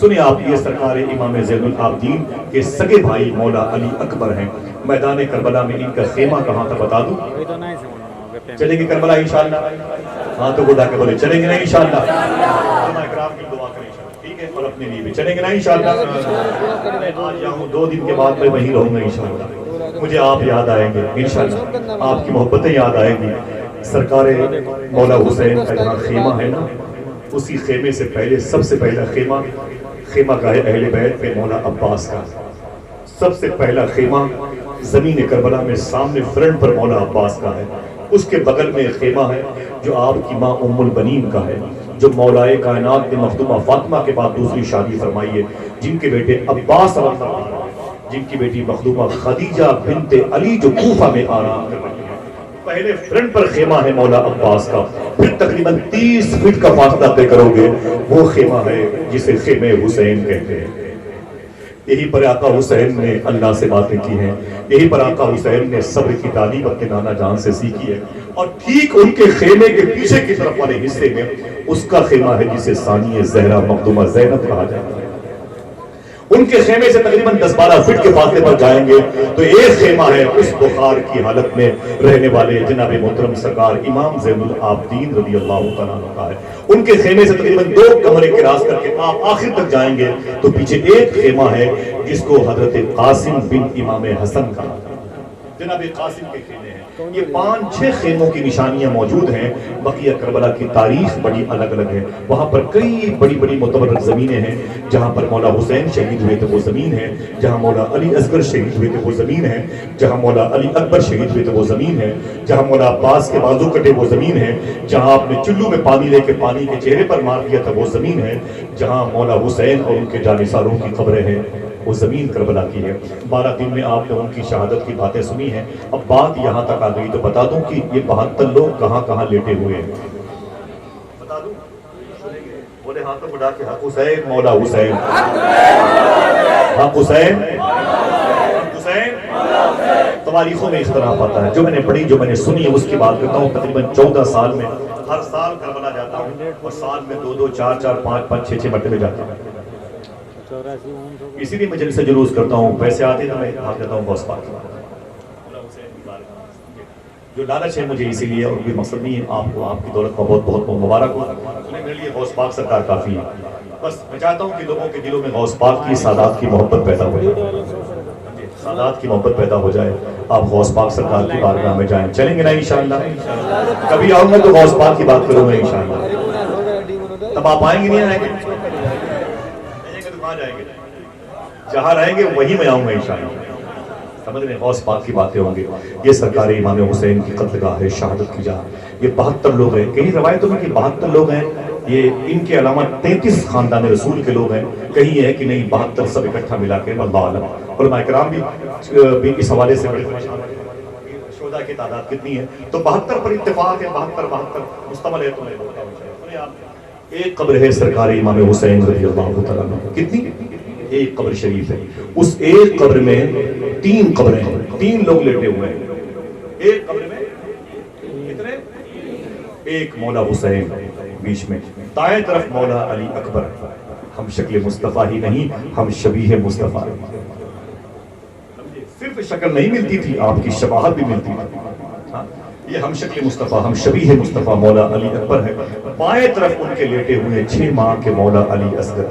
سنیں آپ، یہ سرکار امام زین العابدین کے سگے بھائی مولا علی اکبر ہیں۔ میدان کربلا میں ان کا خیمہ کہاں تھا بتا دوں؟ چلیں گے کربلا انشاءاللہ؟ ہاں تو اٹھا کے بولے چلیں گے نا انشاءاللہ؟ علماء کرام کی دعا کریں انشاءاللہ، ٹھیک ہے؟ اور اپنے لیے بھی چلیں گے نا انشاءاللہ؟ آج جاؤں 2 دن کے بعد میں وہیں رہوں گا انشاءاللہ۔ مجھے آپ یاد آئیں گے انشاءاللہ، آپ کی محبتیں یاد آئیں گی۔ سرکار مولا حسین کا جہاں خیمہ ہے نا، اسی خیمے سے پہلے سب سے پہلا خیمہ گاہ اہل بیت پہ مولا عباس کا، سب سے پہلا خیمہ زمین کربلا میں سامنے فرنٹ پر مولا عباس کا ہے۔ اس کے بغل میں خیمہ ہے جو آپ کی ماں ام البنین کا ہے، جو مولائے کائنات نے مخدومہ فاطمہ کے بعد دوسری شادی فرمائی ہے، جن کے بیٹے عباس اور جن کی بیٹی مخدومہ خدیجہ بنت علی جو کوفہ میں آرام کروائی ہے۔ پہلے فرنٹ پر خیمہ ہے مولا عباس کا، پھر تقریباً 30 فٹ کا فاصلہ طے کرو گے، وہ خیمہ ہے جسے خیمہ حسین کہتے ہیں۔ یہی پر آقا حسین نے اللہ سے باتیں کی ہیں، یہی پر آقا حسین نے صبر کی تعلیم اپنے نانا جان سے سیکھی ہے، اور ٹھیک ان کے خیمے کے پیچھے کی طرف والے حصے میں اس کا خیمہ ہے جسے ثانی زہرا مخدومہ زینب کہا جاتا ہے۔ ان کے خیمے سے تقریباً 10-12 فٹ کے فاصلے پر جائیں گے تو ایک خیمہ ہے اس بخار کی حالت میں رہنے والے جناب محترم سرکار امام زین العابدین رضی اللہ تعالیٰ عنہ کا ہے۔ ان کے خیمے سے تقریباً 2 کمرے کراس کر کے آپ آخر تک جائیں گے تو پیچھے ایک خیمہ ہے جس کو حضرت قاسم بن امام حسن کہا، جناب قاسم کے خیمے ہیں۔ یہ 5-6 خیموں کی نشانیاں موجود ہیں۔ بقیہ کربلا کی تاریخ بڑی الگ الگ ہے، وہاں پر کئی بڑی بڑی متبرک زمینیں ہیں۔ جہاں پر مولا حسین شہید ہوئے تھے وہ زمین ہے، جہاں مولا علی اصغر شہید ہوئے تھے وہ زمین ہے، جہاں مولا علی اکبر شہید ہوئے تھے وہ زمین ہے، جہاں مولا عباس کے بازو کٹے وہ زمین ہے، جہاں آپ نے چلو میں پانی لے کے پانی کے چہرے پر مار دیا تھا وہ زمین ہے، جہاں مولا حسین اور ان کے جانثاروں کی قبریں ہیں وہ زمین کربلا کی ہے۔ 12 دن میں آپ نے ان کی شہادت کی باتیں سنی ہیں۔ اب بات یہاں تک آ گئی تو بتا دوں کہ یہ 72 لوگ کہاں کہاں لیٹے ہوئے ہیں، بتا دوں؟ بولے ہاں تو بڑھا کے حق حسین مولا حسین، حق حسین حسین۔ تواریخوں میں اختلاف آتا ہے، جو میں نے پڑھی جو میں نے سنی ہے اس کی بات کرتا ہوں۔ تقریباً 14 سال میں ہر سال کربلا جاتا ہوں، اور سال میں 2-2 4-4 5-5 6-6 مرتبہ جاتا ہوں۔ اسی لیے میں جلسہ جلوس کرتا ہوں، پیسے آتے تو میں بھاگ جاتا ہوں غوث پاک۔ جو لالچ ہے مجھے اسی لیے، اور کوئی مقصد نہیں ہے، آپ کو آپ کی دولت کا بہت بہت مبارک ہو، میرے لیے غوث پاک سرکار کافی ہے۔ بس میں چاہتا ہوں کہ لوگوں کے دلوں میں غوث پاک کی سادات کی محبت پیدا ہو جائے، سادات کی محبت پیدا ہو جائے، آپ غوث پاک سرکار کی بارگاہ میں جائیں۔ چلیں گے نا انشاءاللہ؟ کبھی آؤں گا تو غوث پاک کی بات کروں گا انشاءاللہ۔ تب آپ آئیں گے نہیں آئیں گے؟ جائیں گے جہاں رہیں گے وہیں میں آؤں گا انشاءاللہ۔ سمجھ رہے ہیں؟ غوث پاک کی باتیں ہوں گی۔ یہ سرکار امام حسین کی قتلگاہ ہے، شہادت کی جگہ۔ یہ 72 لوگ ہیں، کہیں روایتوں میں کہ 72 لوگ ہیں، یہ ان کے علاوہ 33 خاندان رسول کے لوگ ہیں، کہیں یہ ہے کہ نہیں 72 سب اکٹھا ملا کے، واللہ اعلم۔ علماء کرام بھی اس حوالے سے بڑے شہداء کی تعداد کتنی ہے، تو 72 پر اتفاق ہے، 72 مستمل ہے۔ تو میں بولتا ہوں ایک قبر ہے سرکار امام حسین رضی اللہ تعالیٰ عنہ، کتنی؟ ایک قبر شریف ہے، اس ایک قبر میں 3 قبریں ہیں، 3 لوگ لیٹے ہوئے ہیں ایک قبر میں۔ کتنے؟ ایک مولا حسین بیچ میں، دائیں طرف مولا علی اکبر۔ ہم شکل مصطفیٰ ہی نہیں، ہم شبیہ مصطفیٰ۔ صرف شکل نہیں ملتی تھی، آپ کی شباہت بھی ملتی تھی۔ یہ ہم شکل مصطفیٰ، ہم شبیہ مصطفیٰ مولا علی اکبر ہے۔ بائیں طرف ان کے لیٹے ہوئے 6 ماہ کے مولا علی اصغر۔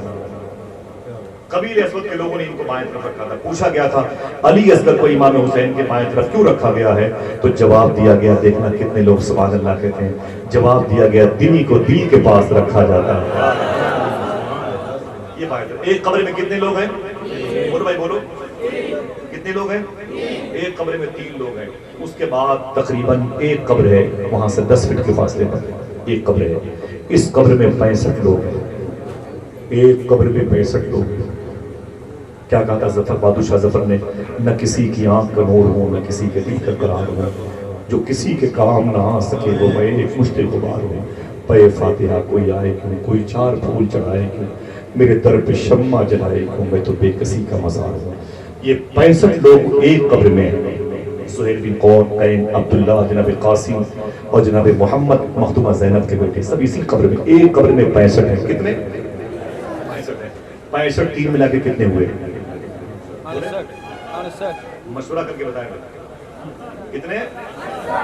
قبیل اسود کے لوگوں نے ان کو بائیں طرف رکھا تھا، پوچھا گیا تھا علی اصغر کو امام حسین کے بائیں طرف کیوں رکھا گیا ہے، تو جواب دیا گیا، دیکھنا کتنے لوگ سبحان اللہ کہتے ہیں، جواب دیا گیا دلی کو دل کے پاس رکھا جاتا ہے۔ یہ بائیں طرف ایک قبر میں کتنے لوگ ہیں؟ بولو بھائی بولو، کتنے لوگ ہیں؟ ایک قبر میں 3 لوگ ہیں۔ اس کے بعد تقریباً ایک قبر ہے وہاں سے 10 فٹ کے فاصلے پر ایک قبر ہے، اس قبر میں 65 لوگ ہیں، ایک قبر میں 65 لوگ ہیں۔ کیا کہا تھا ظفر بہادر شاہ ظفر نے؟ نہ کسی کی آنکھ کا نور ہو، نہ کسی کے دل کا قرار ہو، جو کسی کے کام نہ آ سکے وہ میں ایک مشتِ غبار ہو۔ پے فاتحہ کوئی آئے کیوں، کوئی 4 پھول چڑھائے کیوں، میرے در پہ شمع جلائے کیوں، میں تو بے کسی کا مزار ہوں۔ یہ 65 لوگ ایک قبر میں ہیں، سہیل بن قین، عبداللہ، جناب قاسم اور جناب محمد مخدومہ زینب کے بیٹے، سب اسی قبر میں، ایک قبر میں 65 ہیں۔ کتنے؟ 65 ہیں۔ 65 3 ملا کے کتنے ہوئے؟ مشورہ کر کے بتائیں کتنے؟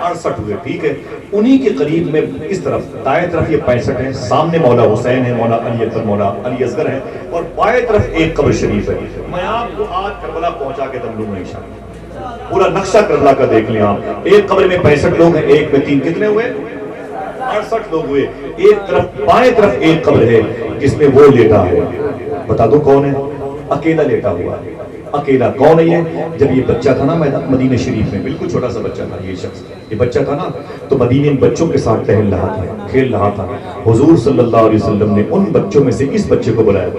68 ہوئے. ٹھیک ہے, انہی کے قریب میں اس طرف دائیں طرف یہ 65 ہیں, سامنے مولا حسین ہے, مولا علی اکبر, مولا علی اصغر ہے, اور بائیں طرف ایک قبر شریف ہے. میں آپ کو آج کربلا پہنچا کے دم لوں گا انشاءاللہ. پورا نقشہ کربلا کا دیکھ لیں آپ. ایک قبر میں 65 لوگ ہیں, ایک میں 3, کتنے ہوئے؟ 68 لوگ ہوئے. ایک طرف بائیں طرف ایک قبر ہے جس میں وہ لیٹا ہے. بتا دو کون ہے؟ اکیلا لیٹا ہوا ہے. اکیلا کون ہے یہ؟ جب یہ بچہ تھا نا مدینہ شریف میں, بالکل چھوٹا سا بچہ تھا یہ شخص, یہ بچہ تھا نا, تو مدینے میں بچوں کے ساتھ ٹہل رہا تھا, کھیل رہا تھا. حضور صلی اللہ علیہ وسلم نے ان بچوں میں سے اس بچے کو بلایا,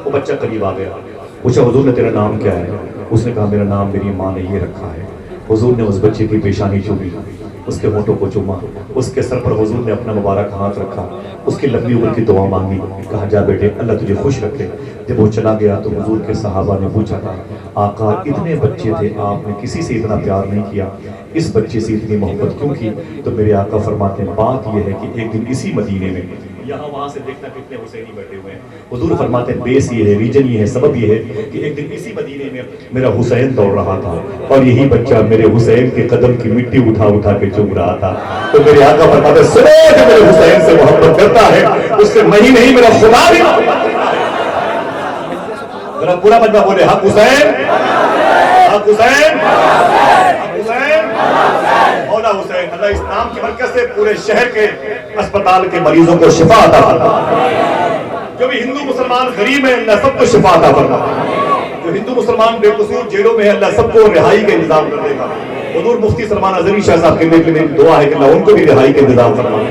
وہ بچہ قریب آ گیا, پوچھا حضور نے تیرا نام کیا ہے؟ اس نے کہا میرا نام میری ماں نے یہ رکھا ہے. حضور نے اس بچے کی پیشانی چومی, اس کے ہونٹوں کو چوما, اس کے سر پر حضور نے اپنا مبارک ہاتھ رکھا, اس کی لمبی عمر کی دعا مانگی, کہا جا بیٹے اللہ تجھے خوش رکھے. جب وہ چلا گیا تو حضور کے صحابہ نے پوچھا تھا آقا اتنے بچے تھے, آپ نے کسی سے اتنا پیار نہیں کیا, اس بچے سے اتنی محبت کیوں کی؟ تو میرے آقا فرماتے ہیں بات یہ ہے کہ ایک دن اسی مدینے میں, یہاں وہاں سے دیکھنا کتنے حسینی بیٹھے ہوئے ہیں, حضور فرماتے ہیں بیس یہ ہے, ریجن یہ ہے, سبب یہ ہے کہ ایک دن اسی مدینے میں میرا حسین دوڑ رہا تھا, اور یہی بچہ میرے حسین کے قدم کی مٹی اٹھا اٹھا کے چوم رہا تھا. تو میرے آقا فرماتے ہیں سنو جو میرے حسین سے محبت کرتا ہے اس سے میں ہی نہیں میرا خدا بھی. ذرا پورا مجمع بولے حق حسین, حق حسین, حق حسین, مولا حسین. اللہ اس نام کی برکت سے پورے شہر کے اسپتال کے مریضوں کو شفا عطا فرما. جو بھی ہندو مسلمان غریب ہیں اللہ سب کو شفا عطا فرما. جو ہندو مسلمان بے قصور جیلوں میں ہے اللہ سب کو رہائی کا انتظام کر دے گا. حضور مفتی سلمان اظہری شاہ صاحب کے لیے میری دعا ہے کہ اللہ ان کو بھی رہائی کا انتظام فرمائے.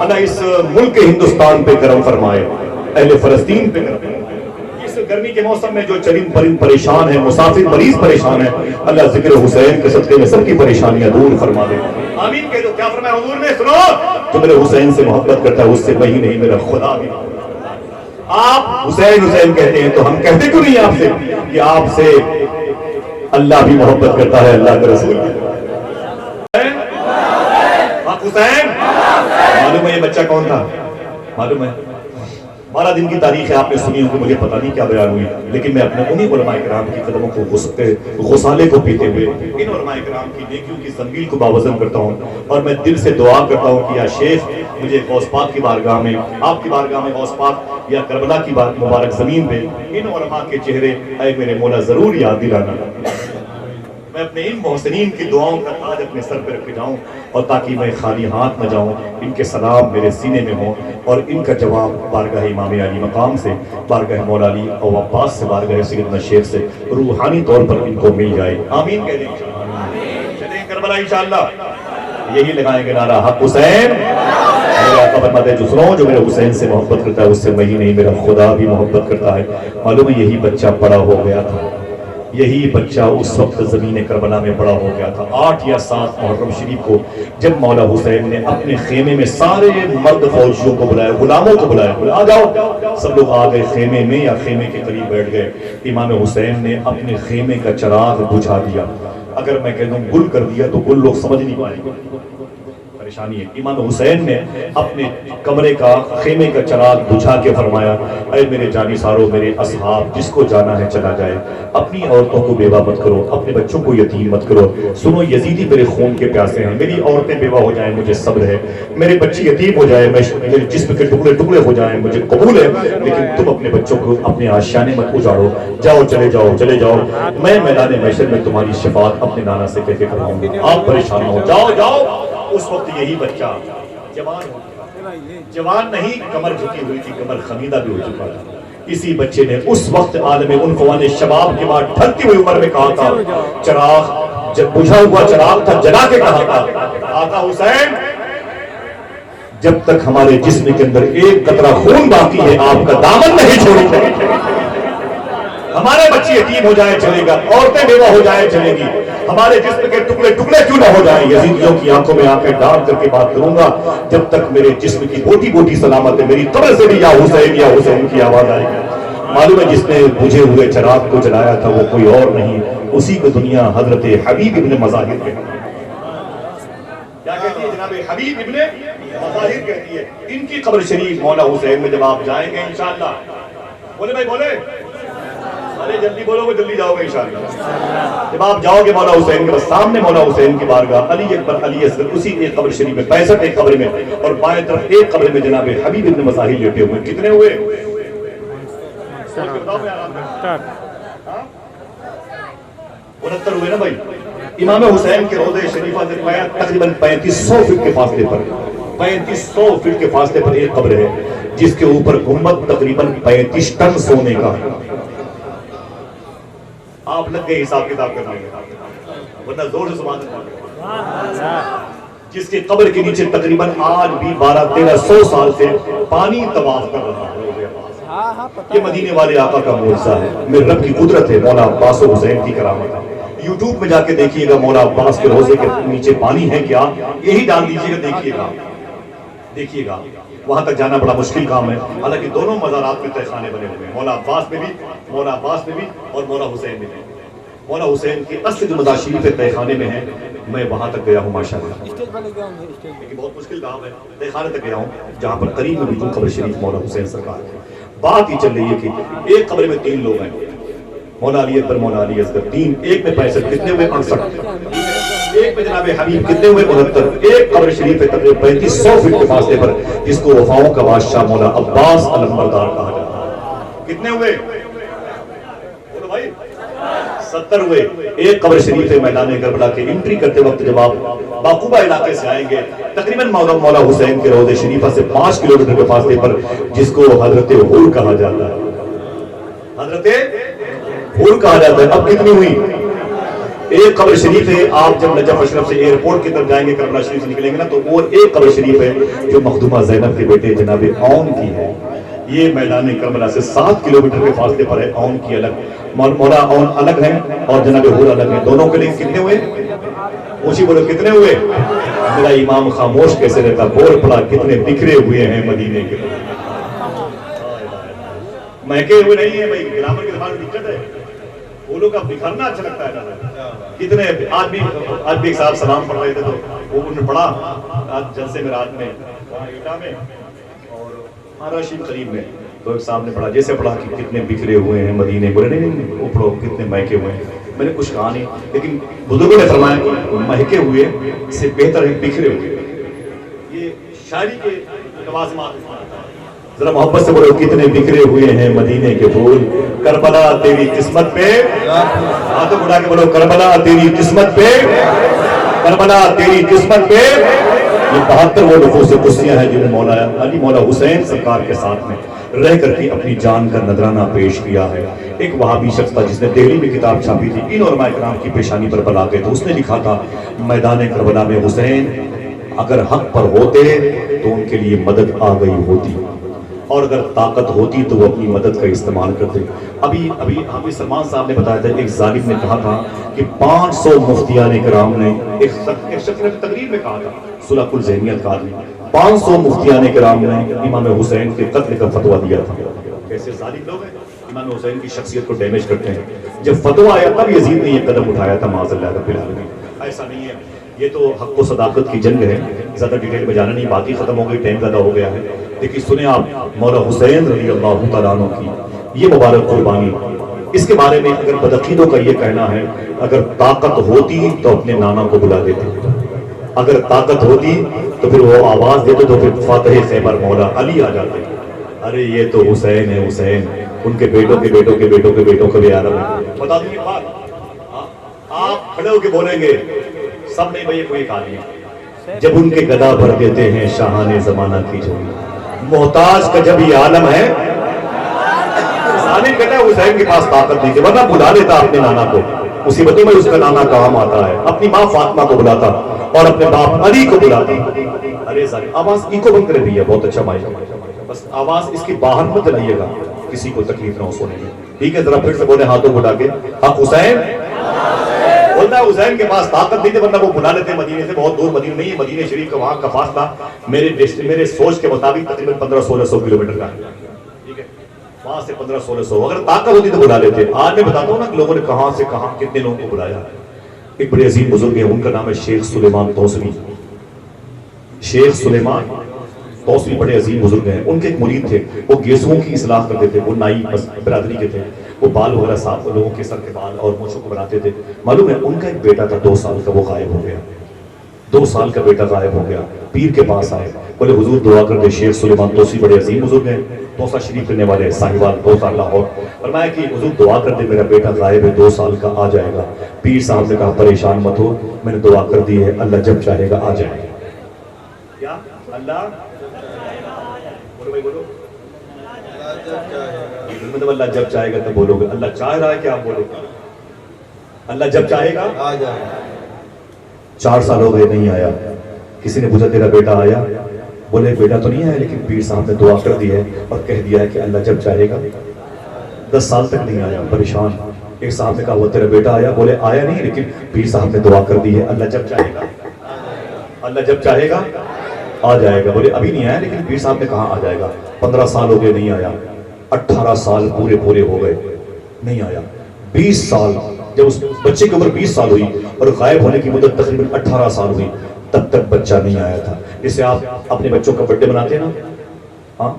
اللہ اس ملک ہندوستان پہ کرم فرمائے, اہل فلسطین پہ کرم. گرمی کے موسم میں جو چرند پرند پریشان ہیں, مسافر مریض پریشان ہیں, اللہ ذکر حسین کے صدقے میں سب کی پریشانیاں دور فرما دے. آمین کہہ دو. کیا فرمایا حضور نے؟ سنو جو میرے حسین سے محبت کرتا ہے اس سے میں ہی نہیں میرا خدا بھی. آپ حسین حسین کہتے ہیں تو ہم کہتے کیوں نہیں آپ سے کہ آپ سے اللہ بھی محبت کرتا ہے, اللہ کے رسول بھی. حسین معلوم ہے یہ بچہ کون تھا؟ معلوم ہے 12 دن کی تاریخ ہے, آپ نے سنی ہوگی, مجھے پتہ نہیں کیا بیان ہوئی, لیکن میں اپنے انہی علماء کرام کی قدموں کو غسالے کو پیتے ہوئے ان علماء کرام کی نیکیوں کی زنبیل کو باوزن کرتا ہوں, اور میں دل سے دعا کرتا ہوں کہ یا شیخ مجھے غوث پاک کی بارگاہ میں, آپ کی بارگاہ میں غوث پاک یا کربلا کی مبارک زمین پہ ان علماء کے چہرے اے میرے مولا ضرور یاد دلانا. میں اپنے ان محسنین کی دعاؤں کا تاج اپنے سر پہ رکھ جاؤں, اور تاکہ میں خالی ہاتھ نہ جاؤں, ان کے سلام میرے سینے میں ہوں, اور ان کا جواب بارگاہ امام علی مقام سے, بارگاہ مولا علی اور عباس سے, بارگاہ سیدنا شیخ سے روحانی طور پر ان کو مل جائے. آمین کہہ دیں. چلیں کربلا انشاءاللہ یہی لگائیں گے نعرہ حق حسین. میرے آقا فرماتے ہیں جو سنو جو میرے حسین سے محبت کرتا ہے اس سے میں ہی نہیں میرا خدا بھی محبت کرتا ہے. معلوم ہے یہی بچہ بڑا ہو گیا تھا, یہی بچہ اس وقت زمین کربلا میں بڑا ہو گیا تھا. 8 یا 7 محرم شریف کو جب مولا حسین نے اپنے خیمے میں سارے مرد فوجیوں کو بلایا, غلاموں کو بلایا, آ جاؤ, سب لوگ آ گئے خیمے میں یا خیمے کے قریب بیٹھ گئے. امام حسین نے اپنے خیمے کا چراغ بجھا دیا. اگر میں کہہ دوں گل کر دیا تو گل لوگ سمجھ نہیں پائیں گے, پریشانی ہے. امام حسین نے اپنے کمرے کا خیمے کا چراغ بجھا کے فرمایا اے میرے جانثارو, میرے اصحاب, جس کو جانا ہے چلا جائے, اپنی عورتوں کو بیوہ مت کرو, اپنے بچوں کو یتیم مت کرو. سنو یزیدی میرے خون کے پیاسے ہیں, میری عورتیں بیوہ ہو جائیں مجھے صبر ہے, میرے بچے یتیم ہو جائیں, میرے جسم کے ٹکڑے ٹکڑے ہو جائیں مجھے قبول ہے, لیکن تم اپنے بچوں کو اپنے آشیانے مت اجاڑو. جاؤ چلے جاؤ چلے جاؤ, میں میدان محشر میں تمہاری شفاعت اپنے نانا سے کہہ کے کراؤں گا, آپ پریشان ہو, جاؤ جاؤ. اس وقت یہی بچہ جوان نہیں, کمر جھکی ہوئی تھی, کمر خمیدہ بھی ہو چکا تھا. اسی بچے نے اس وقت عالم عنفوان شباب کے بعد ڈھلتی ہوئی عمر میں کہا تھا, چراغ جب بجھا ہوا چراغ تھا جلا کے کہا تھا آقا حسین جب تک ہمارے جسم کے اندر ایک قطرہ خون باقی ہے آپ کا دامن نہیں چھوڑیں گے. ہمارے بچے یتیم ہو جائے چلے گا, عورتیں بیوہ ہو جائے چلے گی, ہمارے جسم کے ٹکڑے ٹکڑے کیوں نہ ہو جائیں. یزیدیوں کی آنکھوں میں آنکھیں ڈال کر کے بات کروں گا جب تک میرے جسم کی بوٹی بوٹی سلامت ہے, میری قبر سے بھی یا حسین کی آواز آئے گی. معلوم ہے جس نے بجھے ہوئے چراغ کو جلایا تھا وہ کوئی اور نہیں, اسی کو دنیا حضرت حبیب ابن مظاہر کہتی ہے. کیا کہتی ہے جناب؟ حبیب ابن مظاہر کہتی ہے. ان کی قبر شریف مولا حسین میں جب آپ جائیں گے انشاءاللہ بولے بھائی بولے، ارے جلدی بولو گے جلدی جاؤ گے انشاءاللہ. جب آپ جاؤ گے مولا حسین کے بس سامنے مولا حسین کی بارگاہ، علی اکبر علی اصغر اسی ایک قبر شریف میں 65 ایک قبر میں، اور بائیں طرف ایک قبر میں جناب حبیب ابن مظاہر لیٹے ہوئے. کتنے ہوئے؟ 69 ہوئے نا بھائی. امام حسین کے روضہ شریفہ سے تقریباً 3500 فٹ کے فاصلے پر 3500 فٹ کے فاصلے پر ایک قبر ہے جس کے اوپر گنبد تقریباً 35 ٹن سونے کا ہے. آپ لگ گئے حساب کتاب کرنا، ورنہ زور سے سبحان اللہ. جس کی قبر کے نیچے تقریباً آج بھی 1200-1300 سال سے پانی طواف کر رہا ہے. یہ مدینے والے آقا کا معجزہ ہے، میرے رب کی قدرت ہے، مولا عباس و حسین کی کرامت ہے. یوٹیوب میں جا کے دیکھیے گا مولا عباس کے روضے کے نیچے پانی ہے کیا، یہی ڈال دیجیے گا، دیکھیے گا. وہاں تک جانا بڑا مشکل کام ہے. حالانکہ دونوں مزارات میں تہخانے بنے ہوئے ہیں، مولا عباس میں بھی اور مولا حسین میں بھی. مولا حسین کی اصل جو مزار شریف تہخانے میں ہے، میں وہاں تک گیا ہوں ماشاءاللہ. لیکن بہت مشکل کام ہے، تہخانے تک گیا ہوں جہاں پر قریب میں بالکل قبر شریف مولا حسین سرکار ہے. بات یہ چل رہی ہے کہ ایک قبر میں 3 لوگ ہیں، مولا علی اکبر مولا علی اصغر. 3 ایک میں 65 کتنے ہوئے 68. ایک میں جناب حبیب کتنے ہوئے 69. ایک قبر شریف ہے تقریباً 3500 فٹ کے فاصلے پر جس کو وفاؤں کا بادشاہ مولا عباس علمبردار کہا جاتا ہے. کتنے ہوئے بولو بھائی؟ 70 ہوئے. ایک قبر شریف ہے میدان کربلا کے انٹری کرتے وقت جب آپ باقوبہ علاقے سے آئیں گے تقریباً مولا حسین کے روضہ شریفہ سے 5 کلومیٹر کے فاصلے پر جس کو حضرت حور کہا جاتا ہے. حضرت حور کہا جاتا ہے. اب کتنی ہوئی؟ ایک قبر شریف ہے. آپ جب نجف اشرف سے ایئرپورٹ کی طرف جائیں گے کربلا شریف سے نکلیں گے نا تو وہ ایک قبر شریف ہے جو مخدومہ زینب کے بیٹے جناب عون کی ہے. یہ میدان کربلا سے 7 کلومیٹر کے فاصلے پر ہے. عون کی الگ، مولا عون الگ ہے اور جناب حور الگ ہے. دونوں کے لیے کتنے ہوئے؟ اونچی بولو کتنے ہوئے؟ میرا امام خاموش کیسے رہتا، بول پڑا کتنے بکھرے ہوئے ہیں مدینے کے. مہکے ہوئے نہیں ہیں بھائی، گرامر کے زبان میں دقت ہے. پھولوں کا بکھرنا اچھا لگتا ہے. کتنے آج بھی ایک صاحب سلام پڑھ رہے تھے تو وہ انہوں نے پڑھا آج جلسے میں رات میں ایٹا میں اور مہارا شریف قریب میں، تو ایک صاحب نے پڑھا جیسے پڑھا کہ کتنے بکھرے ہوئے ہیں مدینے. بولے نہیں وہ پڑھو کتنے مہکے ہوئے ہیں. میں نے کچھ کہا نہیں، لیکن بزرگوں نے فرمایا کہ مہکے ہوئے سے بہتر ہے بکھرے ہوئے. یہ شاعری کے لوازمات. ذرا محبت سے بولو کتنے بکھرے ہوئے ہیں مدینے کے پھول، کربلا تیری قسمت پہ. ہاتھوں اٹھا کے بولو کربلا تیری قسمت پہ، کربلا تیری قسمت پہ. یہ 72 وہ نفوس قدسیاں ہیں جنہیں مولا علی مولا حسین سرکار کے ساتھ میں رہ کر کے اپنی جان کا نذرانہ پیش کیا ہے. ایک وہابی شخص تھا جس نے دہلی میں کتاب چھاپی تھی، ان علماء کرام کی پیشانی پر بلا کے، تو اس نے لکھا تھا میدان کربلا میں حسین اگر حق پر ہوتے تو ان کے لیے مدد آ گئی ہوتی، اور اگر طاقت ہوتی تو وہ اپنی مدد کا استعمال کرتے. ابھی حافظ سلمان صاحب نے بتایا تھا ایک ظالم نے کہا تھا کہ 500 مفتیان کرام نے ایک شخص نے تقریر میں کہا تھا، صلح الذہنیت کا آدمی، 500 مفتیان کرام نے امام حسین کے قتل کا فتویٰ دیا تھا. کیسے ظالم لوگ ہیں، امام حسین کی شخصیت کو ڈیمیج کرتے ہیں. جب فتویٰ آیا تب یزید نے یہ قدم اٹھایا تھا معاذ اللہ رب العالمین. ایسا نہیں ہے، یہ تو حق و صداقت کی جنگ ہے. زیادہ ڈیٹیل میں جانا نہیں، بات ہی ختم ہو گئی، ٹائم زیادہ ہو گیا ہے. دیکھیے سنیں آپ مولا حسین رضی اللہ تعالیٰ عنہ کی یہ مبارک قربانی. اس کے بارے میں اگر بدعقیدوں کا یہ کہنا ہے اگر طاقت ہوتی تو اپنے نانا کو بلا دیتے، اگر طاقت ہوتی تو پھر وہ آواز دیتے تو پھر فاتح خیبر مولا علی آ جاتے. ارے یہ تو حسین ہے، حسین ان کے بیٹوں کے بیٹوں کے بیٹوں کے بیٹوں کا بھی عالم ہے. بتا دوں یہ بات آپ کھڑے ہو کے بولیں گے سب نہیں بھائی کوئی آدمی جب ان کے گدا بھر دیتے ہیں شاہان زمانہ کی جھولی، محتاج کا جب یہ عالم ہے. ظالم کہتا ہے حسین کے پاس طاقت نہیں تھی ورنہ بلا لیتا اپنے نانا کو. مصیبتوں میں اس کا نانا کام آتا ہے، اپنی ماں فاطمہ کو بلاتا اور اپنے باپ علی کو بلاتا. ارے ظالم آواز ایکو بند کرے بھی ہے، بہت اچھا مائک، بس آواز اس کی باہر مت دلائیے گا کسی کو تکلیف نہ ہو سونے میں. ٹھیک ہے ذرا پھر سے بولے ہاتھوں کو اٹھا کے حق حسین. بولتا ہے حسین کے پاس طاقت نہیں تھی ورنہ وہ بلا لیتے مدینے سے. بہت دور مدینہ نہیں ہے، مدینہ شریف کا وہاں کا فاصلہ میرے سوچ کے مطابق تقریباً 1500-1600 کلومیٹر کا ہے. ٹھیک ہے وہاں سے 1500-1600 اگر طاقت ہوتی تو بلا لیتے. آج میں بتاتا ہوں نا کہ لوگوں نے کہاں سے کہاں کتنے لوگوں کو بلایا. ایک بڑے عظیم بزرگ ہیں، ان کا نام ہے شیخ سلیمان توسوی. شیخ سلیمان توسوی بڑے عظیم بزرگ ہیں، ان کے ایک مرید تھے، وہ گیسوؤں کی اصلاح کرتے تھے، وہ نائی برادری کے تھے، وہ بال وغیرہ صاف لوگوں کے سر کے بال اور مونچھوں کو بناتے تھے. معلوم ہے ان کا ایک بیٹا تھا 2 سال کا، وہ غائب ہو گیا. 2 سال کا بیٹا غائب ہو گیا. پیر کے پاس آئے، بولے حضور دعا کر دے. شیخ سلیمان توسی بڑے عظیم بزرگ ہیں، توسا شریف کرنے والے صاحبان توسا لاہور. فرمایا کہ حضور دعا کر دے میرا بیٹا غائب ہے 2 سال کا، آ جائے گا. پیر صاحب نے کہا پریشان مت ہو، میں نے دعا کر دی ہے، اللہ جب چاہے گا آ جائے گا. کیا اللہ بولو بھائی بولو، مطلب اللہ جب چاہے گا تو بولو گے. اللہ چاہ رہا ہے کہ آپ بولو گے اللہ جب چاہے گا آ جائے گا. 4 سال ہو گئے نہیں آیا. کسی نے پوچھا تیرا بیٹا آیا؟ بولے بیٹا تو نہیں آیا، لیکن پیر صاحب نے دعا کر دی ہے اور کہہ دیا ہے کہ اللہ جب چاہے گا. 10 سال تک نہیں آیا، پریشان. ایک صاحب نے کہا وہ تیرا بیٹا آیا؟ بولے آیا نہیں، لیکن پیر صاحب نے دعا کر دی ہے اللہ جب چاہے گا اللہ جب چاہے گا آ جائے گا. بولے ابھی نہیں آیا، لیکن پیر صاحب نے کہا آ جائے گا. 15 سال ہو گئے نہیں آیا. 18 سال پورے ہو گئے نہیں آیا. 20 سال، جب اس بچے کی عمر 20 سال ہوئی اور غائب ہونے کی مدت تقریباً 18 سال ہوئی، تب تک بچہ نہیں آیا تھا. جسے آپ اپنے بچوں کا برتھ ڈے مناتے ہیں نا، ہاں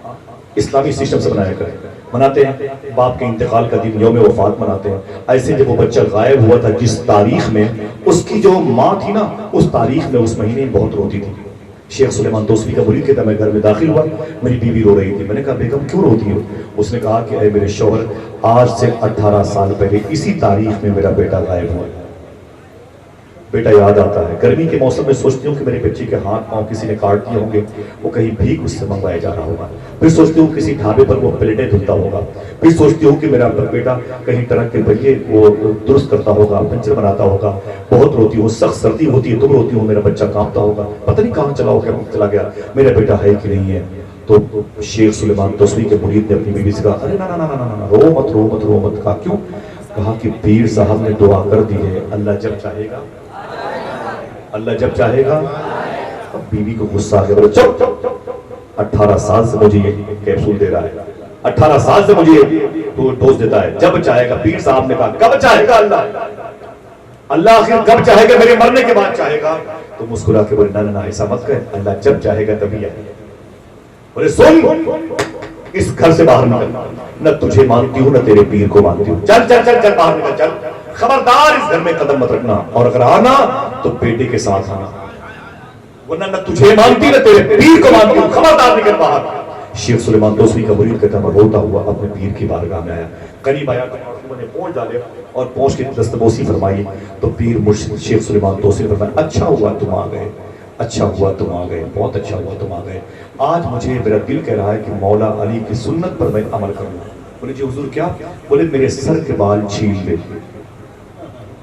اسلامی سسٹم سے منایا کریں، مناتے ہیں. باپ کے انتقال کا دن یوم وفات مناتے ہیں. ایسے جب وہ بچہ غائب ہوا تھا جس تاریخ میں، اس کی جو ماں تھی نا، اس تاریخ میں اس مہینے بہت روتی تھی. شیخ سلیمان توسوی کا مرید کہتا ہے میں گھر میں داخل ہوا، میری بیوی رو رہی تھی. میں نے کہا بیگم کیوں روتی ہو؟ اس نے کہا کہ اے میرے شوہر، آج سے 18 سال پہلے اسی تاریخ میں میرا بیٹا غائب ہوا. بیٹا یاد آتا ہے. گرمی کے موسم میں سوچتی ہوں کہ میرے بچے کے ہاتھ پاؤں کسی نے کاٹ دیے ہوں گے، وہ کہیں بھیک اس سے منگوایا جا رہا ہوگا. پھر سوچتی ہوں کسی ڈھابے پر وہ پلیٹیں دھلتا ہوگا. پھر سوچتی ہوں کہ میرا بیٹا کہیں ٹرک کے پہیے وہ درست کرتا ہوگا، پنچر بناتا ہوگا. بہت روتی ہوں، سخت سردی ہوتی ہے تم روتی ہوں، میرا بچہ کانپتا ہوگا، پتہ نہیں کہاں چلا گیا، میرا بیٹا ہے کہ نہیں ہے. تو شیخ سلیمان توسوی کے مرید نے اپنی بیوی سے کہا ارے نا رو مت. کہا کیوں؟ کہا کہ پیر صاحب نے دعا کر دی ہے اللہ جب چاہے گا اللہ جب چاہے گا. اب بیوی کو غصہ آ گیا، بولے چپ، 18 سال سے مجھے یہ کیپسول دے رہا ہے، 18 سال سے مجھے تو ڈوز دیتا ہے، جب چاہے گا. پیر صاحب نے کہا کب چاہے گا اللہ آخر کب چاہے گا؟ میرے مرنے کے بعد چاہے گا. تو مسکرا کے بولے نا ایسا مت کہے، اللہ جب چاہے گا تبھی آئے. بولے سن، اس گھر سے باہر نکل، نہ تجھے مانتی ہوں نہ تیرے پیر کو مانتی ہوں. چل باہر نکل، چل. خبردار اس گھر میں قدم مت رکھنا، اور اگر آنا تو بیٹے کے ساتھ آنا، ورنہ نہ تجھے مانتی نہ تیرے پیر کو مانتی ہوں. خبردار نکل باہر. شیخ سلیمان توسوی کا مرید کہتا میں روتا ہوا اپنے پیر کی بارگاہ میں آیا. قریب آیا تو نے پہنچ ڈالے اور پہنچ کے دستبوسی فرمائی. تو پیر مرشد شیخ سلیمان توسوی نے فرمایا اچھا ہوا تم آ گئے، اچھا ہوا تم آ گئے، بہت اچھا ہوا تم آ گئے. آج مجھے میرا دل کہہ رہا ہے کہ مولا علی کی سنت پر میں عمل کروں. بولے جی حضور کیا؟ بولے میرے سر کے بال چھیل دے،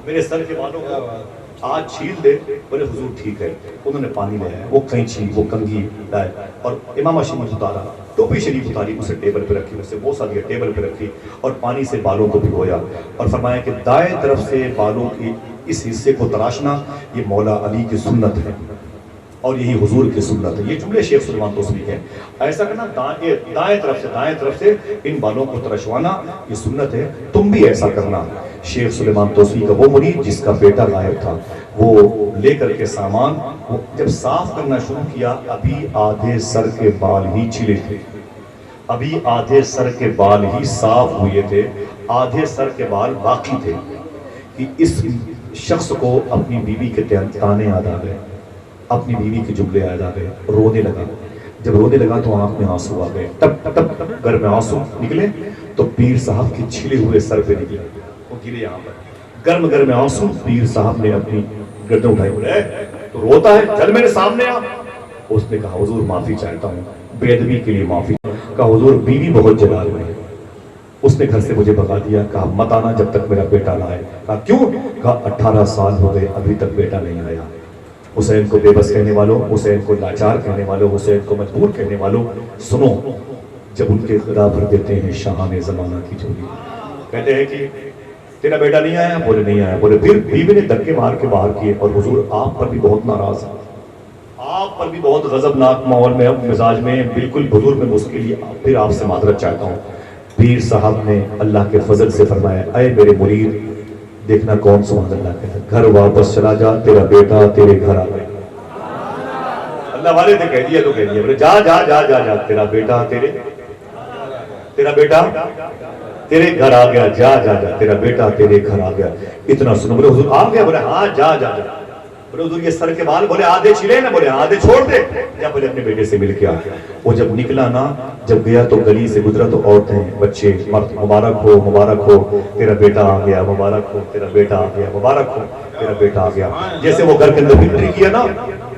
میرے سر کے بالوں کو آج چھیل دے. بولے حضور ٹھیک ہے. انہوں نے پانی لے آیا، وہ قینچی وہ کنگھی لائے اور امامہ شریف اتارا، ٹوپی شریف اتاری، اسے ٹیبل پہ رکھی، اسے بوسہ دیا، ٹیبل پہ رکھی اور پانی سے بالوں کو بھگویا اور فرمایا کہ دائیں طرف سے بالوں کی اس حصے کو تراشنا یہ مولا علی کی سنت ہے اور یہی حضور کی سنت ہے. یہ جملے شیخ سلیمان توسوی کے ہیں. ایسا کرنا دائیں طرف سے ان بالوں کو ترشوانا یہ سنت ہے، تم بھی ایسا کرنا. شیخ سلیمان توسوی کا وہ مرید جس کا بیٹا غائب تھا، وہ لے کر کے سامان جب صاف کرنا شروع کیا، ابھی آدھے سر کے بال ہی چھلے تھے، ابھی آدھے سر کے بال ہی صاف ہوئے تھے، آدھے سر کے بال باقی تھے کہ اس شخص کو اپنی بیوی کے تانے یاد آ گئے، اپنی بیوی کے جملے یاد آ گئے. رونے لگا. جب رونے لگا تو آنکھ میں آنسو آ گئے، ٹپ ٹپ گھر میں آنسو نکلے تو پیر صاحب کے چھلے ہوئے سر پہ نکلے، وہ گرے یہاں پر گرم گرم آنسو. پیر صاحب نے اپنی گردن اٹھائی، بولے تو روتا ہے، چل میرے سامنے آ. اس نے کہا حضور معافی چاہتا ہوں، بے ادبی کے لیے معافی. کہا حضور بیوی بہت جلال میں ہے، اس نے گھر سے مجھے بھگا دیا. کہا مت آنا جب تک میرا بیٹا نہ آئے. کہا کیوں؟ کہا 18 سال ہو گئے ابھی تک بیٹا نہیں آیا. حسین کو بے بس کہنے والوں، حسین کو لاچار کہنے والوں، حسین کو مجبور کہنے والوں، سنو جب ان کے خدا بھر دیتے ہیں شاہان زمانہ کی جھولی. کہتے ہیں کہ تیرا بیٹا نہیں آیا؟ بولے نہیں آیا. بولے پھر بیوی نے دھکے مار کے باہر کیے اور حضور آپ پر بھی بہت ناراض ہے، آپ پر بھی بہت غضبناک ماحول میں مزاج میں بالکل حضور میں مشکل. پھر آپ سے معذرت چاہتا ہوں. پیر صاحب نے اللہ کے فضل سے فرمایا اے میرے مرید دیکھنا کون سبحان اللہ کہتا ہے، گھر واپس چلا جا، تیرا بیٹا تیرے گھر آ گئے. اللہ والے نے کہہ دیا تو کہہ دیا، بولے جا جا جا جا جا، تیرا بیٹا تیرا بیٹا تیرے گھر آ گیا، جا جا جا، تیرا بیٹا تیرے گھر آ گیا۔ اتنا سنو، بولے حضور آ گیا؟ بولے ہاں جا جا جا۔ بولے حضور یہ سر کے بال، بولے آدھے چھلے نا؟ بولے آدھے چھوڑ دے جا، بولے اپنے بیٹے سے مل کے آ گیا۔ وہ جب نکلا نا، جب گیا تو گلی سے گزرا تو عورتیں بچے مرد، مبارک ہو مبارک ہو تیرا بیٹا آ گیا، مبارک ہو تیرا بیٹا آ گیا، مبارک ہو تیرا بیٹا آ گیا۔ جیسے وہ گھر کے اندر انٹری کیا نا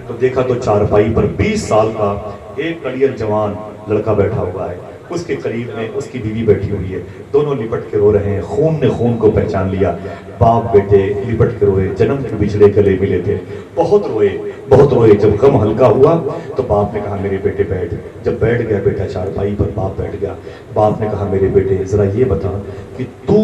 تو دیکھا تو چارپائی پر 20 سال کا ایک کڑیل جوان لڑکا بیٹھا ہوا ہے، اس کے قریب میں اس کی بیوی بیٹھی ہوئی ہے، دونوں لپٹ کے رو رہے ہیں۔ خون نے خون کو پہچان لیا، باپ بیٹے لپٹ کے روئے، جنم کے بچھڑے گلے ملے تھے، بہت روئے بہت روئے۔ جب غم ہلکا ہوا تو باپ نے کہا میرے بیٹے بیٹھ۔ جب بیٹھ گیا بیٹا چارپائی پر، باپ بیٹھ گیا، باپ نے کہا میرے بیٹے ذرا یہ بتا کہ تو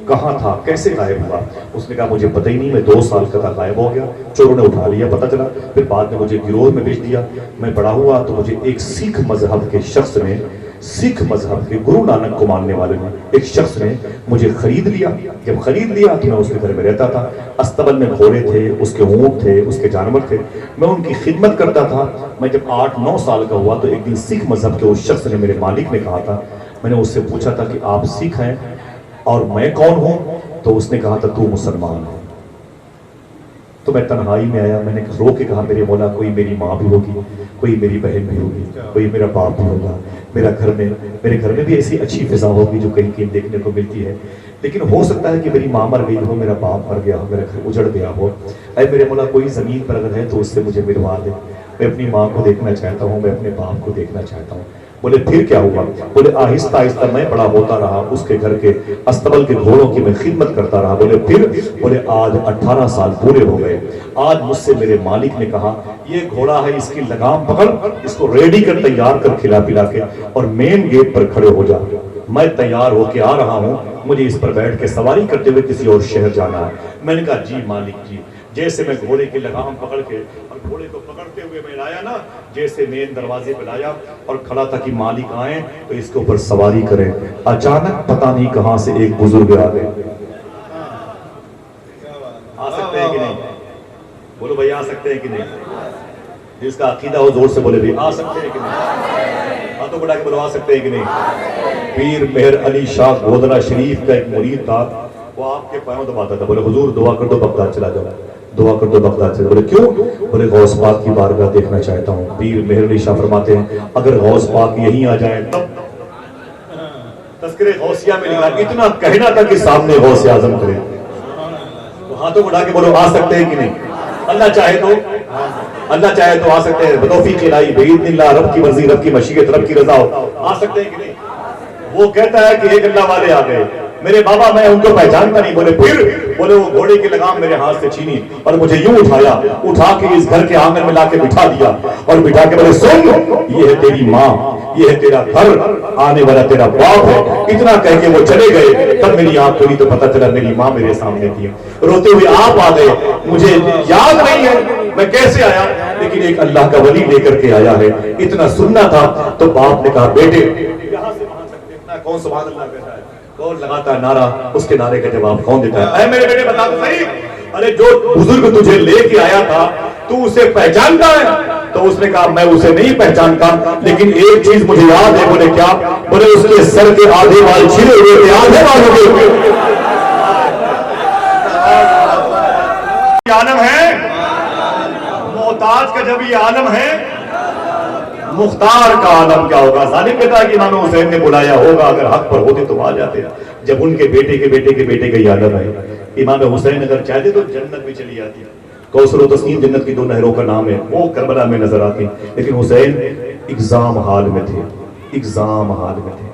کہاں تھا، کیسے غائب ہوا؟ اس نے کہا مجھے پتہ ہی نہیں، میں 2 سال کا غائب ہو گیا، چوروں نے اٹھا لیا پتہ چلا، پھر بعد میں مجھے گروہ میں بھیج دیا، میں بڑا ہوا تو مجھے ایک سکھ مذہب کے شخص نے، سکھ مذہب کے گرو نانک کو ماننے والے نے ایک شخص نے مجھے خرید لیا۔ جب خرید لیا تو میں اس کے گھر میں رہتا تھا، استبل میں گھوڑے تھے، اس کے اونٹ تھے، اس کے جانور تھے، میں ان کی خدمت کرتا تھا۔ میں جب 8-9 سال کا ہوا تو ایک دن سکھ مذہب کے اس شخص نے، میرے مالک نے کہا تھا، میں نے اس سے پوچھا تھا کہ آپ سکھ ہیں اور میں کون ہوں؟ تو اس نے کہا تھا تو مسلمان ہے۔ تو میں تنہائی میں آیا، میں نے رو کے کہا میرے مولا کوئی میری ماں بھی ہوگی، کوئی میری بہن بھی ہوگی، کوئی میرا باپ بھی ہوگا، میرے گھر میں بھی ایسی اچھی فضا ہوگی جو کہیں کہیں دیکھنے کو ملتی ہے، لیکن ہو سکتا ہے کہ میری ماں مر گئی ہو، میرا باپ مر گیا ہو، میرا گھر اجڑ گیا ہو، اے میرے مولا کوئی زمین پر اگر ہے تو اس سے مجھے ملوا دے، میں اپنی ماں کو دیکھنا چاہتا ہوں، میں اپنے باپ کو دیکھنا چاہتا ہوں۔ بولے پھر کیا ہوا؟ بولے آہستہ آہستہ میں بڑا ہوتا رہا، اس کے گھر کے استبل کے گھوڑوں کی میں خدمت کرتا رہا۔ بولے پھر، بولے آج 18 سال پورے ہو گئے، آج مجھ سے میرے مالک نے کہا یہ گھوڑا ہے، اس کی لگام پکڑ، اس کو ریڈی کر، تیار کر، کھلا پلا کے، اور مین گیٹ پر کھڑے ہو جا، میں تیار ہو کے آ رہا ہوں، مجھے اس پر بیٹھ کے سواری کرتے ہوئے کسی اور شہر جانا ہے۔ میں نے کہا جی مالک جی۔ جیسے میں گھوڑے کی لگام پکڑ کے اور گھوڑے کو پکڑتے ہوئے میں لایا نا، جیسے مین دروازے پہ لایا اور کھڑا تھا کہ مالک آئیں تو اس کے اوپر سواری کریں، اچانک پتہ نہیں کہاں سے ایک بزرگ آ گئے۔ آ سکتے ہیں کہ نہیں؟ بولو بھائی آ سکتے ہیں کہ نہیں؟ جس کا عقیدہ ہو زور سے بولے بھائی آ سکتے ہیں کہ نہیں؟ ہاتھوں بڑھا کے بولو آ سکتے ہیں کہ نہیں؟ پیر مہر علی شاہ گودرا شریف کا ایک مرید تھا، وہ آپ کے پاؤں دباتا تھا، بولے حضور دعا کر دو بغداد چلا جاؤ، دعا کر دو بغداد چلا۔ بولے کیوں؟ بولے غوث پاک کی بارگاہ دیکھنا چاہتا ہوں۔ پیر مہر علی شاہ فرماتے ہیں اگر غوث پاک یہیں آ جائیں تب تذکرے غوثیہ میں لکھا، اتنا کہنا تھا کہ سامنے غوث اعظم کرے۔ تو ہاتھوں کو اٹھا کے بولو آ سکتے ہیں کہ نہیں؟ اللہ چاہے تو آ سکتے ہیں، بتوفیق الہی باذن اللہ، رب کی مرضی، رب کی مشیت، رب کی رضا ہو، آ سکتے ہیں کہ نہیں؟ وہ کہتا ہے کہ ایک اللہ والے آ گئے، میرے بابا میں ان کو پہچانتا نہیں۔ بولے پھر؟ بولے وہ گھوڑے کی لگام میرے ہاتھ سے چھینی اور مجھے یوں اٹھا کے اس گھر کے آنگن میں لا کے بٹھا دیا اور بٹھا کے بولے سن یہ ہے تیری ماں، یہ ہے تیرا گھر، آنے والا تیرا باپ ہے۔ اتنا کہہ کے وہ چلے گئے، تب میری آنکھ کھلی تو پتہ چلا میری ماں میرے سامنے تھی۔ روتے ہوئے آپ آ گئے، مجھے یاد نہیں ہے میں کیسے آیا، لیکن ایک اللہ کا ولی لے کر کے آیا ہے۔ اتنا سننا تھا تو باپ نے کہا بیٹے یہاں سے وہاں تک دیکھنا، کون سبحان اللہ کہتا ہے، کون لگاتا ہے نعرہ، اس کے نعرے کا جواب کون دیتا ہے؟ اے میرے بیٹے بتا تو صحیح، ارے جو بزرگ تجھے لے کے آیا تھا تو اسے پہچانتا ہے؟ تو اس نے کہا میں اسے نہیں پہچانتا، لیکن ایک چیز مجھے یاد ہے۔ بولے کیا؟ بولے اس کے سر کے آدھے بال چھلے ہوئے تھے، آدھے بال ہوئے عالم ہے، محتاج کا جب یہ عالم ہے، مختار کا عالم کیا ہوگا؟ ظالم کہتا ہے کہ امام حسین نے بلایا ہوگا، اگر حق پر ہوتے تو آ جاتے، جب ان کے بیٹے کے بیٹے کے بیٹے کا یہ عالم ہے۔ امام حسین اگر چاہتے تو جنت بھی چلی جاتی، کوثر و تسنیم جنت کی 2 نہروں کا نام ہے، وہ کربلا میں نظر آتی، لیکن حسین اگزام حال میں تھے، اگزام حال میں تھے۔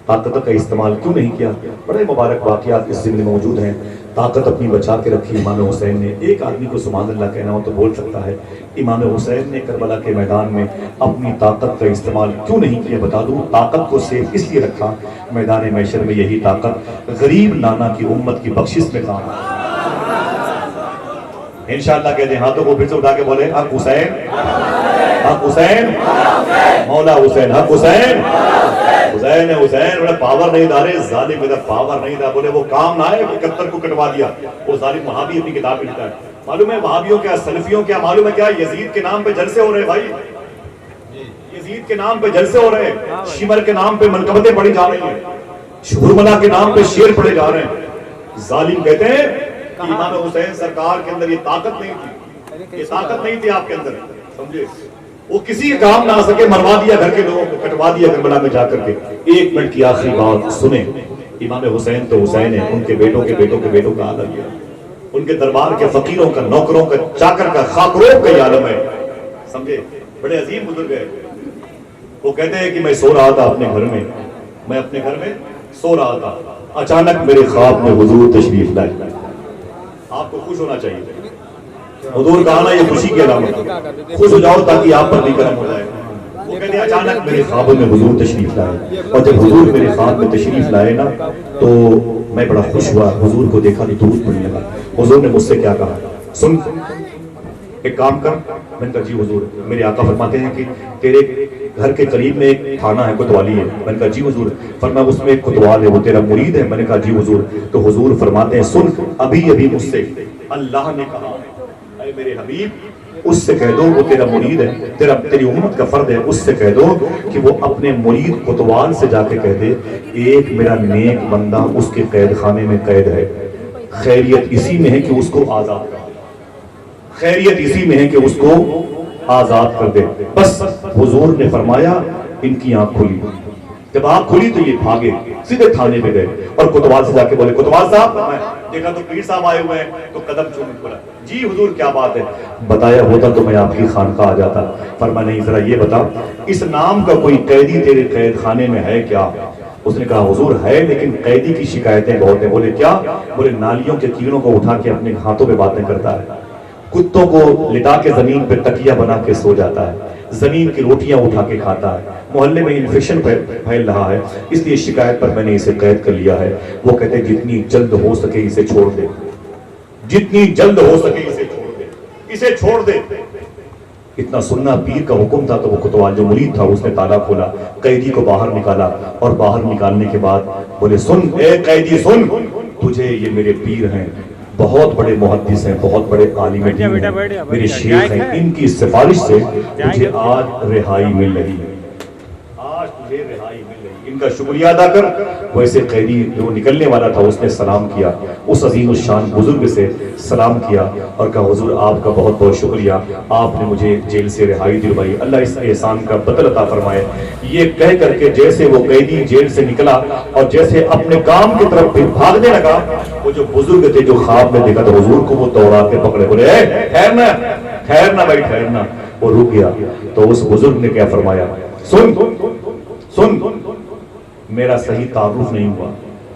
طاقت کا استعمال کیوں نہیں کیا؟ بڑے مبارک واقعات اس ضمن میں موجود ہیں۔ طاقت اپنی بچا کے رکھی امام حسین نے۔ ایک آدمی کو سبحان اللہ کہنا ہو تو بول سکتا ہے امام حسین نے کربلا کے میدان میں اپنی طاقت کا استعمال کیوں نہیں کیا؟ بتا دوں، طاقت کو سیف اس لیے رکھا، میدان محشر میں یہی طاقت غریب نانا کی امت کی بخشش میں کام آئے۔ انشاءاللہ کہتے ہیں، ہاتھوں کو پھر سے اٹھا کے بولے حق حسین، حق حسین، مولا حسین، حق حسین، حسین ہے حسین۔ بڑا پاور نہیں تھا، رہے ظالم میرا پاور نہیں تھا، بولے وہ کام نہ آئے 71 کو کٹوا دیا۔ وہ ظالم وہابی اپنی کتاب میں لکھتا ہے، معلوم ہے وہابیوں کیا، سلفیوں کیا، معلوم ہے کیا، یزید کے نام پہ جلسے ہو رہے بھائی، یزید کے نام پہ جلسے ہو رہے ہیں، شمر کے نام پہ منقبتیں پڑھی جا رہی ہیں، شہرملا کے نام پہ شعر پڑھے جا رہے ہیں۔ ظالم کہتے ہیں کہ امام حسین سرکار کے اندر یہ طاقت نہیں تھی، یہ طاقت نہیں تھی آپ کے اندر، سمجھے؟ وہ کسی کام نہ آ سکے، مروا دیا گھر کے لوگوں کو، کٹوا دیا کربلا میں جا کر کے۔ ایک منٹ کی آخری بات سنیں، امام حسین تو حسین ہیں، ان کے بیٹوں کے بیٹوں کے بیٹوں کا عالم ہے، ان کے دربار کے فقیروں کا، نوکروں کا، چاکر کا، خاکروب کا یہ عالم ہے، سمجھے؟ بڑے عظیم بزرگ ہیں۔ وہ کہتے ہیں کہ میں سو رہا تھا اپنے گھر میں، میں اپنے گھر میں سو رہا تھا، اچانک میرے خواب میں حضور تشریف لائے۔ آپ کو خوش ہونا چاہیے، حضور کا آنا یہ خوشی کی علامت ہے، خوش ہو جاؤ تاکہ آپ پر بھی کرم ہو جائے۔ وہ کہتے ہیں اچانک میرے خوابوں میں حضور تشریف لائے، اور جب حضور میرے خواب میں تشریف لائے نا تو میں بڑا خوش ہوا، حضور کو دیکھا تو درود پڑھنے لگا۔ حضور نے مجھ سے کیا کہا؟ سن، ایک کام کر۔ میں نے کہا جی حضور۔ میرے آقا فرماتے ہیں کہ تیرے گھر کے قریب میں ایک تھانہ ہے، کوتوالی ہے۔ میں نے کہا جی حضور۔ فرمایا اس میں ایک کوتوال ہے، وہ تیرا مرید ہے؟ میں نے کہا جی حضور۔ تو حضور فرماتے ہیں سن، ابھی ابھی مجھ سے اللہ نے کہا، اے میرے حبیب اس سے کہہ دو وہ تیرا مرید ہے، تیری امت کا فرد ہے، اس سے کہہ دو کہ وہ اپنے مرید کوتوال سے جا کے کہہ دے ایک میرا نیک بندہ اس کے قید خانے میں قید ہے، خیریت اسی میں ہے کہ اس کو آزاد کر، خیریت اسی میں ہے کہ اس کو آزاد کر دے۔ بس حضور نے فرمایا ان کی آنکھ کھلی، جب آنکھ کھلی تو یہ بھاگے، سیدھے تھانے میں گئے اور کوتوال سے جا کے بولے کوتوال صاحب، میں دیکھا تو پیر صاحب آئے ہوئے ہیں، تو قدم چوم کے بولا جی حضور کیا بات ہے؟ بتایا ہوتا تو میں آپ کی خانقاہ آ جاتا۔ فرمایا نہیں، ذرا یہ بتا اس نام کا کوئی قیدی تیرے قید خانے میں ہے کیا؟ اس نے کہا حضور ہے، لیکن قیدی کی شکایتیں بہت ہیں۔ بولے کیا؟ بولے نالیوں کے کیڑوں کو اٹھا کے اپنے ہاتھوں پہ باتیں کرتا ہے، کتوں کو لٹا کے زمین پہ تکیہ بنا کے سو جاتا ہے، زمین کی روٹیاں اٹھا کے کھاتا ہے، محلے میں انفیکشن پھیل رہا ہے، اس لیے شکایت پر میں نے اسے قید کر لیا ہے۔ وہ کہتے جتنی جلد ہو سکے اسے چھوڑ دے، جتنی جلد ہو سکے اسے چھوڑ دے، اسے چھوڑ دے۔ اتنا سننا پیر کا حکم تھا تو وہ کوتوال جو مرید تھا اس نے تالا کھولا، قیدی کو باہر نکالا، اور باہر نکالنے کے بعد بولے سن اے قیدی سن، تجھے یہ میرے پیر ہیں، بہت بڑے محدث ہیں، بہت بڑے عالم دین ہیں، میرے شیخ ہیں، ان کی سفارش سے تجھے آج رہائی مل رہی ہے، آج تجھے رہائی مل رہی ہے، ان کا شکریہ ادا کر۔ ویسے قیدی جو نکلنے والا تھا اس نے سلام کیا، اس عظیم الشان بزرگ سے سلام کیا اور کہا حضور آپ کا بہت بہت شکریہ، آپ نے مجھے جیل سے رہائی دلوائی، اللہ اس احسان کا بدل عطا فرمائے۔ یہ کہہ کر کے جیسے وہ قیدی جیل سے نکلا اور جیسے اپنے کام کی طرف پھر بھاگنے لگا، وہ جو بزرگ تھے جو خواب میں دیکھا تو حضور کو وہ دوڑا کے پکڑے، بولے اے ٹھہرنا، ٹھہرنا بھائی ٹھہرنا۔ وہ رک گیا تو اس بزرگ نے کیا فرمایا؟ سن سن، میرا صحیح تعارف نہیں ہوا،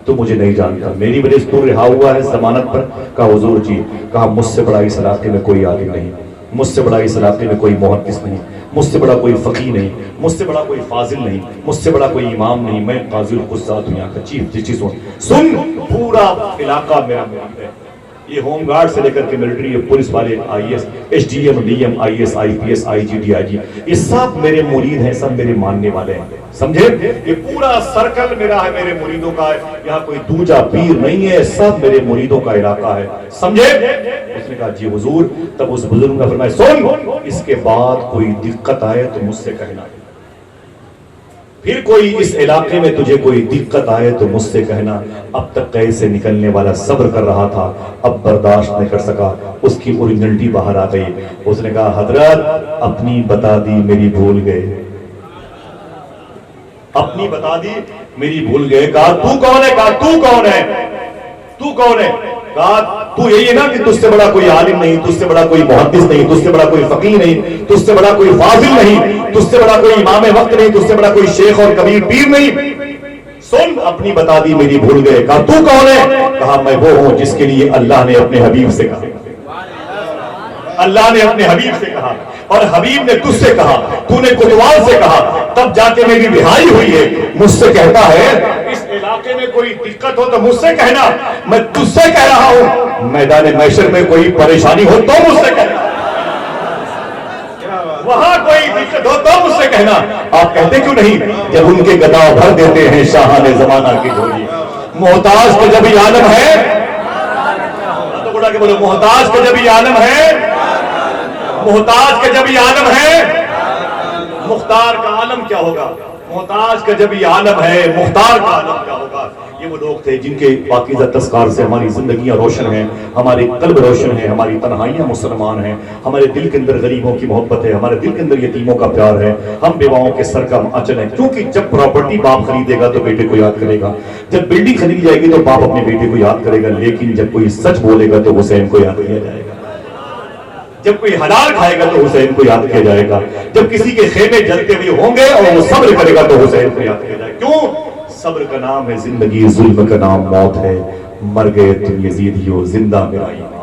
تو مجھے نہیں جانتا، میری وجہ سے تو رہا ہوا ہے ضمانت پر؟ کہا حضور جی۔ کہا مجھ سے بڑا اس علاقے میں کوئی عالم نہیں، مجھ سے بڑا اس علاقے میں کوئی محدث نہیں، مجھ سے بڑا کوئی فقیہ نہیں، مجھ سے بڑا کوئی فاضل نہیں، مجھ سے بڑا کوئی امام نہیں، میں قاضی القضات دنیا کا چیف جسٹس ہوں۔ سن، پورا علاقہ میرا مرید ہے، یہ ہوم گارڈ سے لے کر کے ملٹری پولیس والے، I S, S D M, D M, I S, I P S, I G, D I G, یہ سب میرے مرید ہیں، سب میرے ماننے والے ہیں، سمجھے؟ یہ پورا سرکل میرا ہے، میرے مریدوں کا ہے، یہاں کوئی دوجا پیر نہیں ہے، سب میرے مریدوں کا علاقہ ہے، سمجھے؟ اس نے کہا جی حضور۔ تب اس بزرگ نے فرمایا سن، اس کے بعد کوئی دقت آئے تو مجھ سے کہنا، پھر کوئی اس علاقے میں تجھے کوئی دقت آئے تو مجھ سے کہنا۔ اب تک قید سے نکلنے والا صبر کر رہا تھا، اب برداشت نہیں کر سکا، اس کی اوریجنلٹی باہر آ گئی۔ اس نے کہا حضرت اپنی بتا دی میری بھول گئے، اپنی بتا دی میری بھول گئے۔ کہا تو کون ہے؟ کہا تو کون ہے؟ تو کون ہے؟ کہا تو یہی ہے نا کہ تجھ سے بڑا کوئی عالم نہیں، تجھ سے بڑا کوئی محدث نہیں، تجھ سے بڑا کوئی فقیہ نہیں، تجھ سے بڑا کوئی فاضل نہیں، تجھ سے بڑا کوئی امام وقت نہیں، تجھ سے بڑا کوئی شیخ اور کبیر پیر نہیں۔ سن، اپنی بتا دی میری بھول گئے۔ کہا تو کون ہے؟ کہا میں وہ ہوں جس کے لیے اللہ نے اپنے حبیب سے کہا، اللہ نے اپنے حبیب سے کہا، اور حبیب نے تجھ سے کہا، تو نے کوتوال سے کہا، تب جا کے میری رہائی ہوئی ہے۔ مجھ سے کہتا ہے اس علاقے میں کوئی دقت ہو تو مجھ سے کہنا، میں تجھ سے کہہ رہا ہوں میدان محشر میں کوئی پریشانی ہو تو مجھ سے کہنا، وہاں کوئی دقت ہو تو مجھ سے کہنا۔ آپ کہتے کیوں نہیں؟ جب ان کے گدا بھر دیتے ہیں شاہان زمانہ کی ڈھولی، محتاج کا جب یہ عالم ہے تو بڑا کہ بولو محتاج کا جب یہ عالم ہے، محتاج کا جب یہ عالم ہے، مختار کا عالم کیا ہوگا؟ محتاج کا جب یہ عالم ہے، مختار کا عالم کیا ہوگا؟ یہ وہ لوگ تھے جن کے پاکیزہ تذکار سے ہماری زندگیاں روشن ہیں، ہمارے قلب روشن ہیں، ہماری تنہائیاں مسلمان ہیں، ہمارے دل کے اندر غریبوں کی محبت ہے، ہمارے دل کے اندر یتیموں کا پیار ہے، ہم بیواؤں کے سر کا آنچل ہیں۔ کیونکہ جب پراپرٹی باپ خریدے گا تو بیٹے کو یاد کرے گا، جب بلڈنگ خریدی جائے گی تو باپ اپنے بیٹے کو یاد کرے گا، لیکن جب کوئی سچ بولے گا تو حسین کو یاد کیا جائے گا، جب کوئی حلال کھائے گا تو حسین کو یاد کیا جائے گا، جب کسی کے خیمے جلتے ہوئے ہوں گے اور وہ صبر کرے گا تو حسین کو یاد کیا جائے گا۔ کیوں؟ صبر کا نام ہے زندگی، ظلم کا نام موت ہے، مر گئے تم یزیدیو، زندہ میرا ایمان۔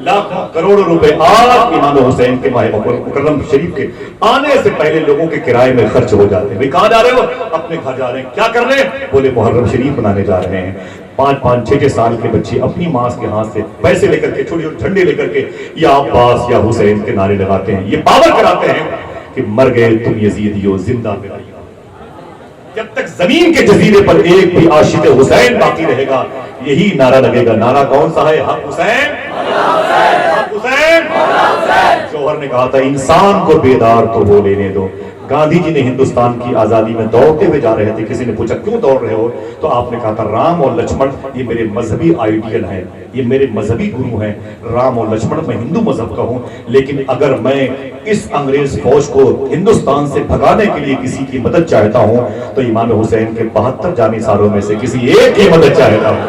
لاکھوں کروڑوں روپے آج امام حسین کے ماہ مکرم شریف کے آنے سے پہلے لوگوں کے کرائے میں خرچ ہو جاتے ہیں۔ بھئی کہاں جا رہے ہو؟ اپنے گھر جا رہے ہیں۔ کیا کر رہے ہیں؟ بولے محرم شریف بنانے جا رہے ہیں۔ 5-5 6-6 سال کے بچے اپنی ماں کے ہاتھ سے پیسے لے کر کے، چھوٹے چھوٹے جھنڈے لے کر کے یا عباس یا حسین کے نعرے لگاتے ہیں، یہ باور کراتے ہیں کہ مر گئے تم یزیدیو، زندہ میرا ایمان۔ جب تک زمین کے جزیرے پر ایک بھی عاشق حسین باقی رہے گا یہی نعرہ لگے گا۔ نعرہ کون سا ہے؟ حق حسین، حق حسین۔ جوہر نے کہا تھا انسان کو بیدار تو ہو لینے دو۔ گاندھی جی نے ہندوستان کی آزادی میں دوڑتے ہوئے جا رہے تھے، کسی نے پوچھا کیوں دوڑ رہے ہو؟ تو آپ نے کہا تھا رام اور لکشمن یہ میرے مذہبی آئیڈیل ہیں، یہ میرے مذہبی گرو ہیں، رام اور لکشمن، میں ہندو مذہب کا ہوں، لیکن اگر میں اس انگریز فوج کو ہندوستان سے بھگانے کے لیے کسی کی مدد چاہتا ہوں تو امام حسین کے 72 جانثاروں میں سے کسی ایک کی مدد چاہتا ہوں۔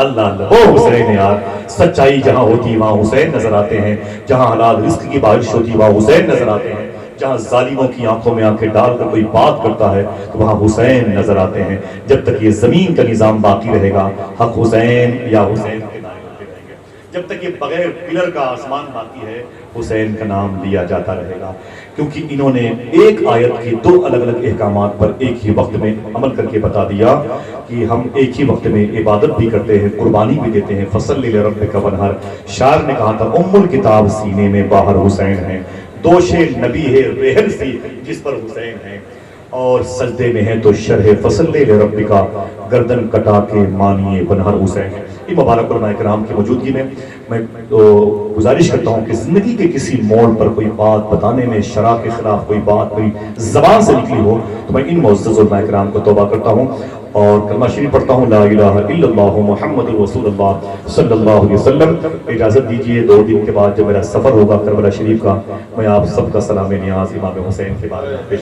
اللہ اللہ، وہ حسین یار، سچائی جہاں ہوتی وہاں حسین نظر آتے ہیں، جہاں حلال رزق کی بارش ہوتی وہاں حسین نظر آتے ہیں، جہاں ظالموں کی آنکھوں میں آنکھیں ڈال کر کوئی بات کرتا ہے تو وہاں حسین نظر آتے ہیں۔ جب تک یہ زمین کا نظام باقی رہے گا حق حسین یا حسین کے نام ہوتے رہیں گے، جب تک یہ بغیر پلر کا آسمان باقی ہے حسین کا نام لیا جاتا رہے گا، کیونکہ انہوں نے ایک آیت کے 2 الگ الگ احکامات پر ایک ہی وقت میں عمل کر کے بتا دیا کہ ہم ایک ہی وقت میں عبادت بھی کرتے ہیں، قربانی بھی دیتے ہیں۔ فصلی لربک وانحر، شاعر نے کہا تھا ام الکتاب سینے میں باہر حسین ہے، دوش نبی ہے رحل سی جس پر حسین ہے، اور سجدے میں ہے تو شرح فصلی لربک گردن کٹا کے مانیے وانحر حسین ہے۔ یہ مبارک علماء کرام کی موجودگی میں میں گزارش کرتا ہوں کہ زندگی کے کسی موڑ پر کوئی بات بتانے میں شرع کے خلاف کوئی بات میری زبان سے نکلی ہو تو میں ان معزز علماء کرام کو توبہ کرتا ہوں اور کلمہ شریف پڑھتا ہوں، لا الہ الا اللہ محمد رسول اللہ صلی اللہ علیہ وسلم۔ اجازت دیجئے 2 دن کے بعد جب میرا سفر ہوگا کربلا شریف کا، میں آپ سب کا سلام نیاز امام حسین کے بارے میں